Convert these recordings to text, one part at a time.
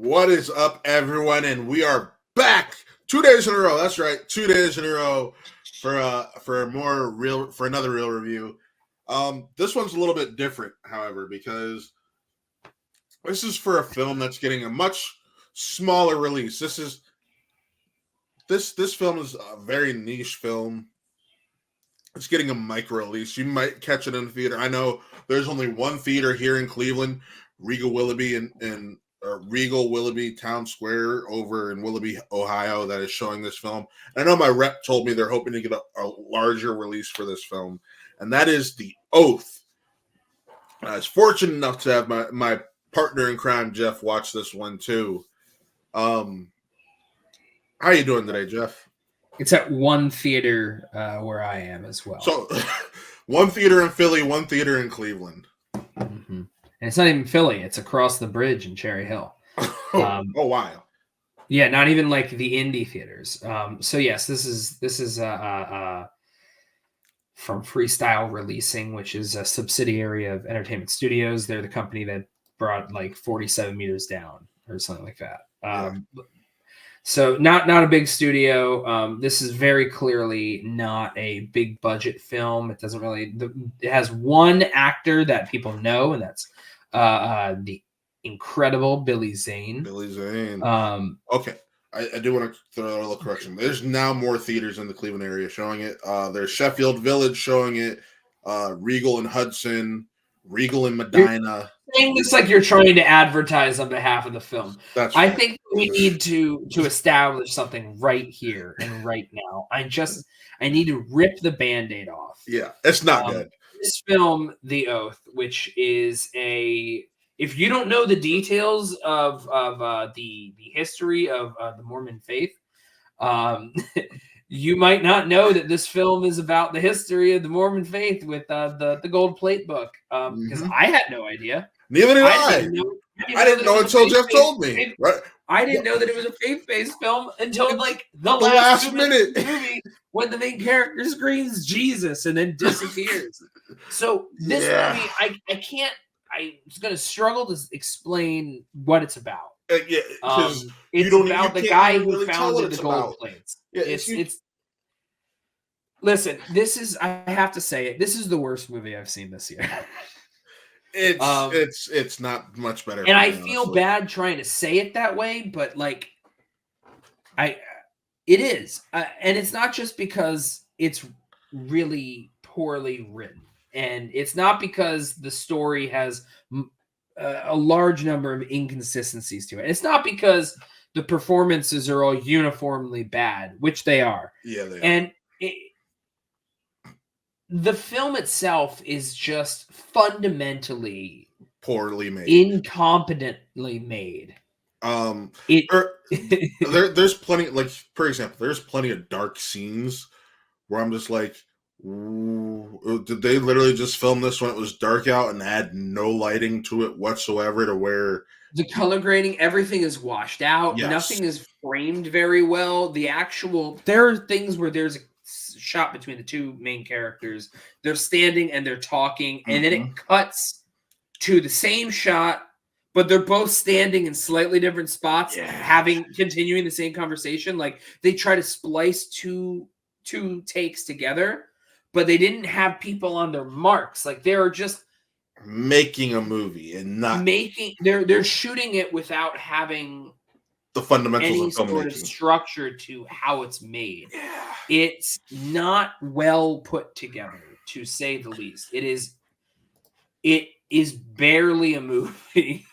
What is up, everyone? And we are back 2 days in a row. That's right, 2 days in a row for another real review. This one's a little bit different, however, because this is for a film that's getting a much smaller release. This film is a very niche film. It's getting a micro release. You might catch it in the theater. I know there's only one theater here in Cleveland, Regal Willoughby Regal Willoughby Town Square over in Willoughby, Ohio, that is showing this film. And I know my rep told me they're hoping to get a larger release for this film, and that is The Oath. I was fortunate enough to have my partner in crime, Jeff, watch this one too. How you doing today, Jeff? It's at one theater where I am as well. So, one theater in Philly, one theater in Cleveland. Mm-hmm. And it's not even Philly. It's across the bridge in Cherry Hill. Oh, wow. Yeah, not even like the indie theaters. So yes, this is from Freestyle Releasing, which is a subsidiary of Entertainment Studios. They're the company that brought like 47 Meters Down or something like that. So not a big studio. This is very clearly not a big budget film. It doesn't really. It has one actor that people know, and that's the incredible Billy Zane. Billy Zane. Okay, I do want to throw out a little correction. There's now more theaters in the Cleveland area showing it. There's Sheffield Village showing it. Regal in Hudson. Regal in Medina. It's like you're trying to advertise on behalf of the film. That's I think we need to establish something right here and right now. I need to rip the Band-Aid off. Yeah, it's not good. This film, The Oath, which is if you don't know the details of the history of the Mormon faith, you might not know that this film is about the history of the Mormon faith with the gold plate book. Because I had no idea. Neither did I. I didn't know until Jeff told me. Right? I didn't know that it was a faith-based film until like the last minute of the movie when the main character screams Jesus and then disappears. So this movie, I can't. I'm going to struggle to explain what it's about. It's about the guy who founded the gold plates. It's listen. This is. I have to say it. This is the worst movie I've seen this year. It's not much better. And I feel bad trying to say it that way, but like, it is, and it's not just because it's really poorly written, and it's not because the story has a large number of inconsistencies to it. It's not because the performances are all uniformly bad, which they are. Yeah, they are. And the film itself is just fundamentally poorly made, incompetently made. There's plenty, like, for example, there's plenty of dark scenes where I'm just like, did they literally just film this when it was dark out and add no lighting to it whatsoever to where the color grading, everything is washed out. Yes. Nothing is framed very well. There are things where there's a shot between the two main characters. They're standing and they're talking, and then it cuts to the same shot, but they're both standing in slightly different spots, continuing the same conversation. Like they try to splice two takes together, but they didn't have people on their marks. Like they're just making a movie and not making. They're shooting it without having the fundamentals any of sort of structure to how it's made. Yeah. It's not well put together, to say the least. It is barely a movie.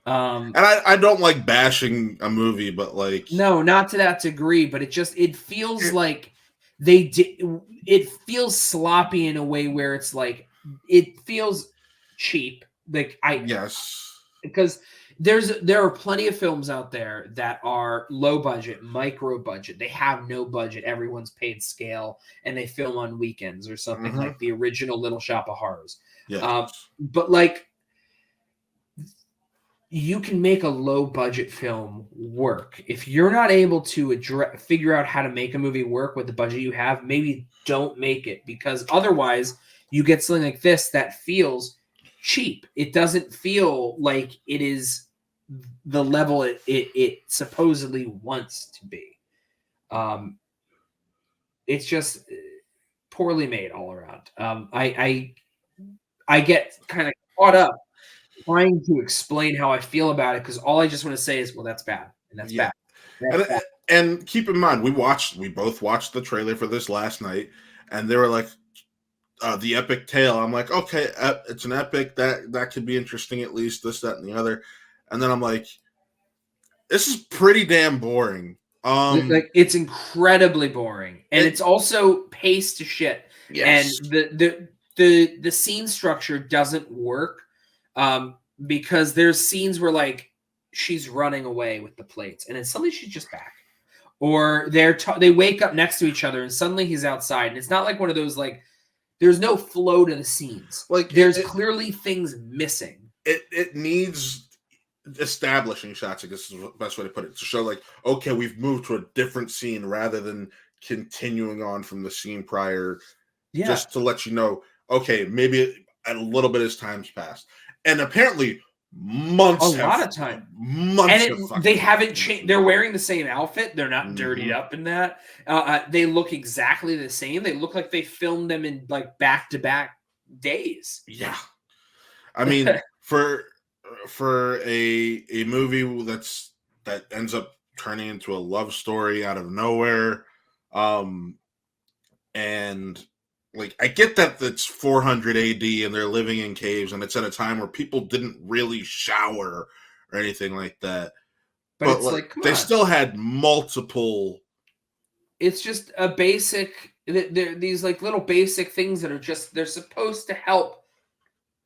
And I don't like bashing a movie, but like no, not to that degree. But it feels like they did. It feels sloppy in a way where it's like it feels cheap. Like because there are plenty of films out there that are low budget, micro budget. They have no budget. Everyone's paid scale, and they film on weekends or something like the original Little Shop of Horrors. Yeah. But like, you can make a low budget film work. If you're not able to figure out how to make a movie work with the budget you have, maybe don't make it, because otherwise you get something like this that feels cheap. It doesn't feel like it is the level it supposedly wants to be. It's just poorly made all around. I get kind of caught up trying to explain how I feel about it because all I just want to say is, well, that's bad and that's bad. That's bad. And keep in mind, we both watched the trailer for this last night, and they were like, the epic tale. I'm like, okay, it's an epic that could be interesting at least, this, that, and the other. And then I'm like, this is pretty damn boring. Like it's incredibly boring, and it's also paced to shit. Yes. And the scene structure doesn't work because there's scenes where like she's running away with the plates, and then suddenly she's just back. Or they wake up next to each other, and suddenly he's outside, and it's not like one of those like there's no flow to the scenes. Like there's clearly things missing. It needs establishing shots, I guess is the best way to put it, to show like, okay, we've moved to a different scene rather than continuing on from the scene prior. Yeah. Just to let you know, okay, maybe a little bit as time's passed. And apparently months a lot of time. Months and they haven't changed. They're wearing the same outfit. They're not dirtied up in that. They look exactly the same. They look like they filmed them in like back-to-back days. Yeah. I mean, for a movie that ends up turning into a love story out of nowhere, and like I get that it's 400 AD and they're living in caves and it's at a time where people didn't really shower or anything like that, but it's like they still had multiple. It's just a basic. These like little basic things that are just they're supposed to help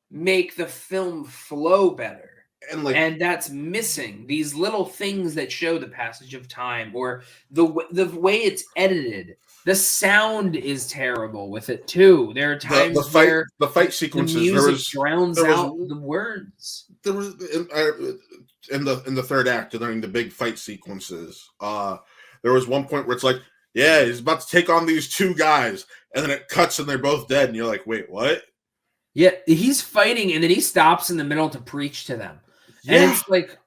make the film flow better, and that's missing. These little things that show the passage of time, or the way it's edited. The sound is terrible with it too. There are times where the fight sequences, the music drowns out the words. There was in the third act during the big fight sequences. There was one point where it's like, yeah, he's about to take on these two guys, and then it cuts and they're both dead, and you're like, wait, what? Yeah, he's fighting, and then he stops in the middle to preach to them. Yeah. And it's like,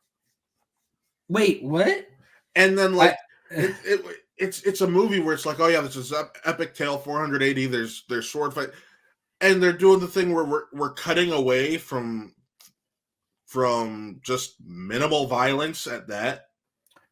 wait, what? And then like it's a movie where it's like, oh yeah, this is epic tale, 400 AD. There's sword fight, and they're doing the thing where we're cutting away from just minimal violence at that.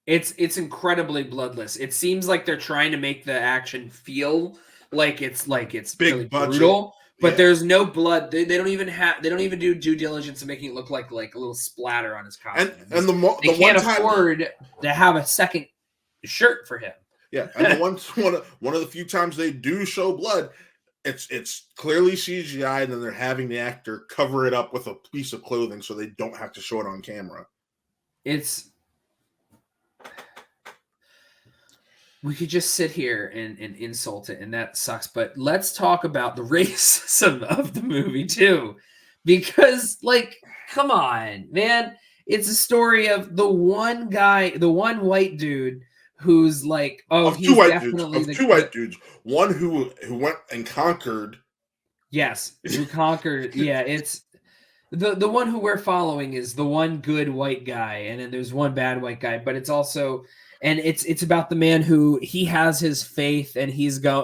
It's incredibly bloodless. It seems like they're trying to make the action feel like it's big really budget. Brutal. But there's no blood. They don't even do due diligence in making it look like a little splatter on his costume. And they can't afford to have a second shirt for him. Yeah, and one of the few times they do show blood, it's clearly CGI, and then they're having the actor cover it up with a piece of clothing so they don't have to show it on camera. We could just sit here and insult it, and that sucks. But let's talk about the racism of the movie, too. Because, like, come on, man. It's a story of the one guy, the one white dude who's like, two white dudes. One who went and conquered. Yes, who conquered. Yeah, it's the one who we're following is the one good white guy, and then there's one bad white guy. But it's also... And it's about the man who he has his faith, and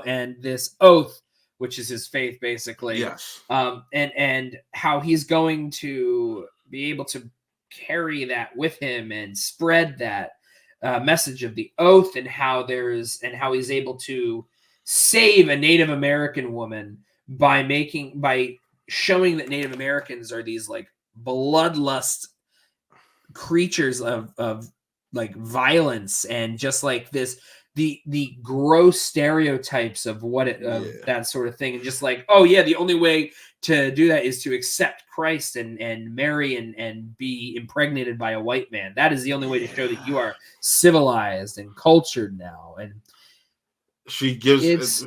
and this oath, which is his faith, basically. Yes. And how he's going to be able to carry that with him and spread that message of the oath, and how he's able to save a Native American woman by showing that Native Americans are these like bloodlust creatures of like violence, and just like this the gross stereotypes of that sort of thing, and just like, oh yeah, the only way to do that is to accept Christ and marry and be impregnated by a white man. That is the only way to show that you are civilized and cultured now. And she gives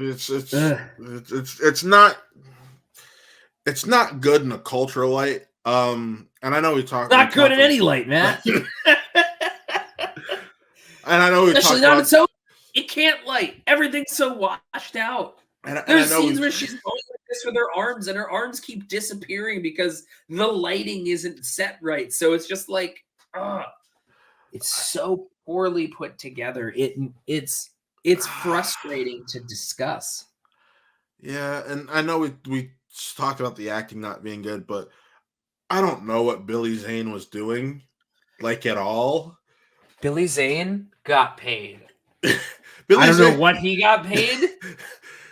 it's not good in a cultural light. And I know we talked not good in any light, man. And I know especially not about, so it can't light. Everything's so washed out. There's scenes where she's going like this with her arms, and her arms keep disappearing because the lighting isn't set right. So it's just like, it's so poorly put together. It's frustrating to discuss. Yeah, and I know we talked about the acting not being good, but I don't know what Billy Zane was doing, like, at all. Billy Zane got paid. Billy I don't know Zane, what he got paid,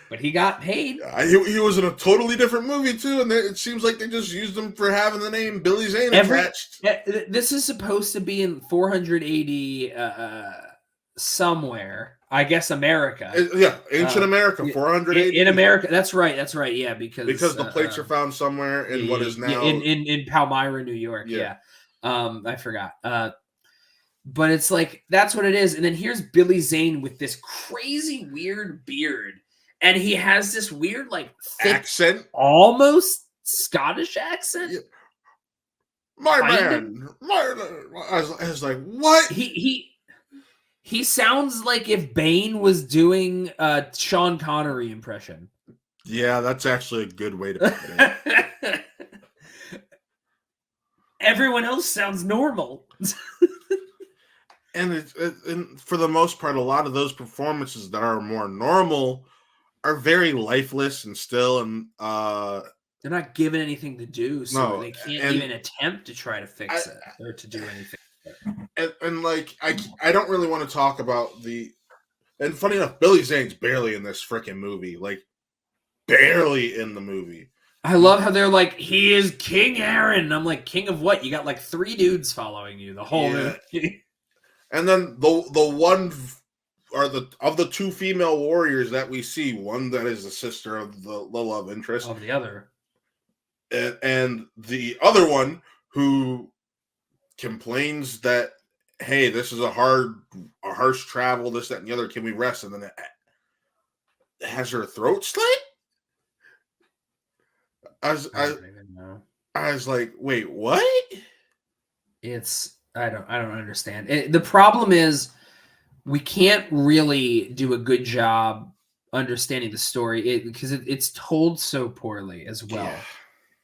but he got paid. he was in a totally different movie too, and it seems like they just used him for having the name Billy Zane attached. This is supposed to be in 480 somewhere. I guess America. Ancient America, 480 in America. That's right. Yeah, because the plates are found somewhere in what is now in Palmyra, New York. Yeah. I forgot. But it's like that's what it is. And then here's Billy Zane with this crazy weird beard, and he has this weird like thick, accent, almost Scottish accent. Yeah. I was like, what? He sounds like if Bane was doing a Sean Connery impression. Yeah, that's actually a good way to put it. Everyone else sounds normal. And for the most part, a lot of those performances that are more normal are very lifeless and still, and they're not given anything to do, so they can't even attempt to try to fix it or to do anything. And like, I don't really want to talk about and funny enough, Billy Zane's barely in this freaking movie, like barely in the movie. I love how they're like, he is King Aaron. And I'm like, king of what? You got like 3 dudes following you the whole movie. And then the one of the 2 female warriors that we see, one that is the sister of the love interest of the other, and the other one who complains that, hey, this is a harsh travel, this, that, and the other. Can we rest? And then it has her throat slit. I was like, wait, what? I don't understand. The problem is we can't really do a good job understanding the story because it's told so poorly as well.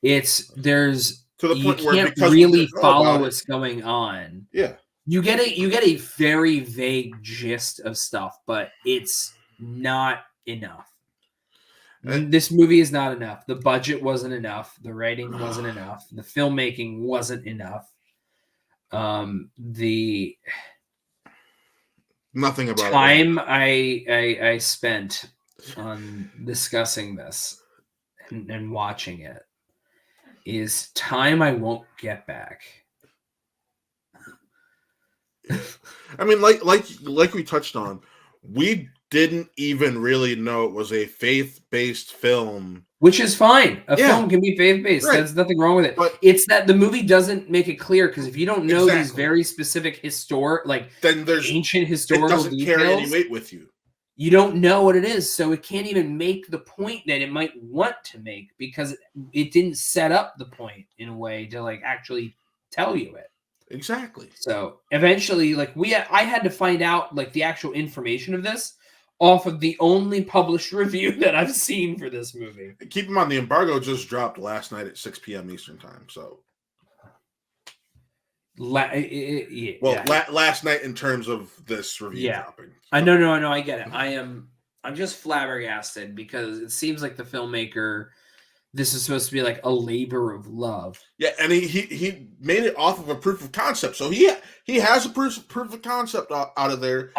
Yeah. There's to the point where you can't really follow what's going on. Yeah. You get a very vague gist of stuff, but it's not enough. This movie is not enough. The budget wasn't enough. The writing wasn't enough. The filmmaking wasn't enough. The nothing about time I spent on discussing this and watching it is time I won't get back. I mean, like we touched on, we didn't even really know it was a faith-based film. Which is fine. A film can be faith-based. Right. There's nothing wrong with it. But it's that the movie doesn't make it clear, because if you don't know these very specific then there's ancient historical details, it doesn't carry any weight with you. You don't know what it is, so it can't even make the point that it might want to make, because it didn't set up the point in a way to like actually tell you it. Exactly. So eventually, I had to find out like the actual information of this off of the only published review that I've seen for this movie. Keep in mind, the embargo just dropped last night at 6 p.m. Eastern time. So, last night in terms of this review dropping. So. No, I get it. I'm just flabbergasted because it seems like the filmmaker, this is supposed to be like a labor of love. Yeah, and he made it off of a proof of concept. So he has a proof of concept out of there.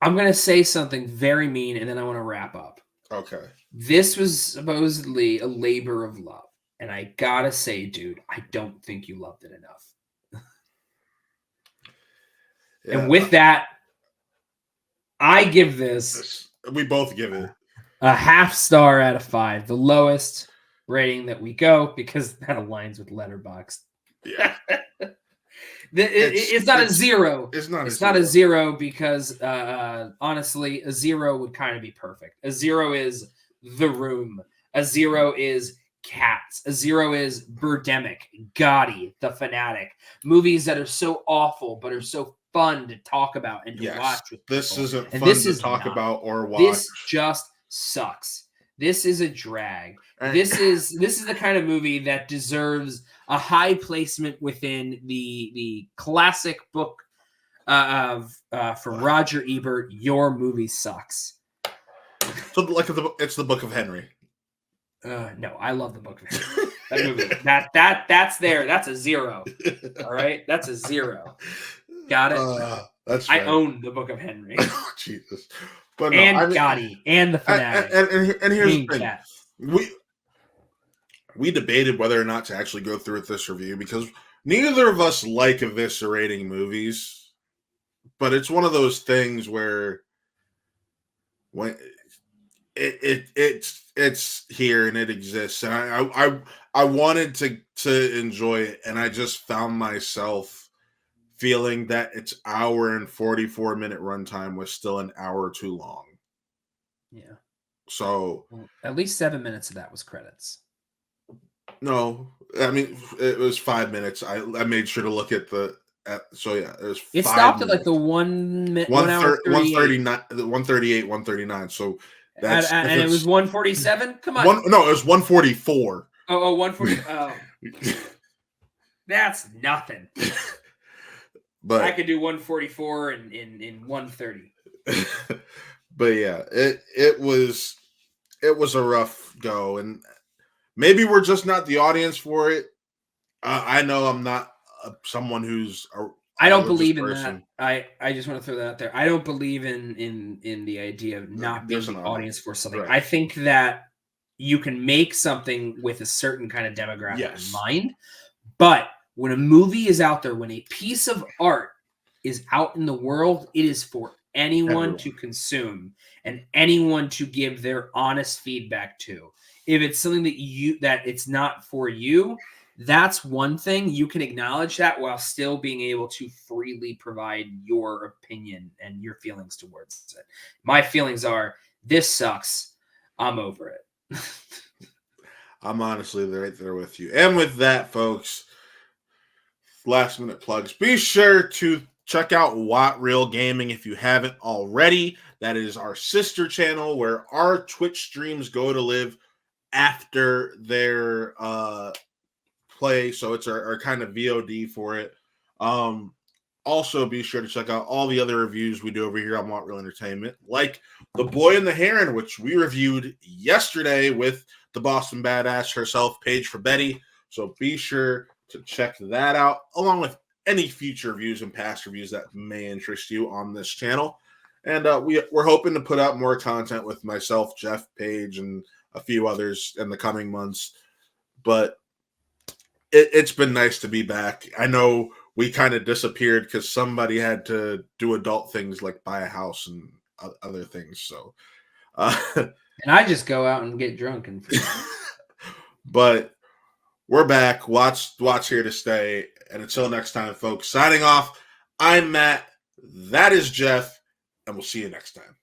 I'm going to say something very mean, and then I want to wrap up. Okay. This was supposedly a labor of love. And I got to say, dude, I don't think you loved it enough. Yeah. And with that, I give this... We both give it a 0.5 star out of 5. The lowest rating that we go, because that aligns with Letterboxd. Yeah. It's not a 0. It's not a 0 because honestly, a 0 would kind of be perfect. A 0 is The Room. A 0 is Cats. A 0 is Birdemic, Gotti, The Fanatic. Movies that are so awful but are so fun to talk about and to watch with this people. Isn't fun to talk about or watch. This just sucks. This is a drag. This is the kind of movie that deserves a high placement within the classic book from Roger Ebert. Your movie sucks. So, like, it's the Book of Henry. No, I love the Book of Henry. That movie. That's there. That's a 0. All right, that's a 0. Got it. That's I right. own the Book of Henry. Oh, Jesus. But no, and Gotti and the Fanatic. And here's the thing. We debated whether or not to actually go through with this review because neither of us like eviscerating movies, but it's one of those things where when it's here and it exists, and I wanted to enjoy it, and I just found myself feeling that its hour and 44-minute runtime was still an hour too long. Yeah. So at least 7 minutes of that was credits. No, I mean it was 5 minutes. I made sure to look at so yeah, it was. It stopped at like the 1 minute, 1 hour 139, 138, 139. So that's and it was 147. Come on, no, it was 144. Oh, 140. Oh, that's nothing. But I could do 144 in 130. But yeah, it was a rough go, and maybe we're just not the audience for it. I know I'm not someone who's I don't believe in that. I just want to throw that out there. I don't believe in the idea of not being the audience for something. Right. I think that you can make something with a certain kind of demographic in mind, but when a movie is out there, when a piece of art is out in the world, it is for anyone to consume and anyone to give their honest feedback to. If it's something that it's not for you, that's one thing. You can acknowledge that while still being able to freely provide your opinion and your feelings towards it. My feelings are, this sucks. I'm over it. I'm honestly right there with you. And with that, folks, last minute plugs. Be sure to check out What Real Gaming if you haven't already. That is our sister channel where our Twitch streams go to live after their play. So it's our kind of VOD for it. Also, be sure to check out all the other reviews we do over here on What Real Entertainment, like The Boy and the Heron, which we reviewed yesterday with the Boston Badass herself, Paige for Betty. So be sure to check that out, along with any future reviews and past reviews that may interest you on this channel. And we're hoping to put out more content with myself, Jeff, Paige, and a few others in the coming months. But it's been nice to be back. I know we kind of disappeared because somebody had to do adult things like buy a house and other things. So, and I just go out and get drunk and. But we're back. Watch here to stay. And until next time, folks. Signing off. I'm Matt. That is Jeff, and we'll see you next time.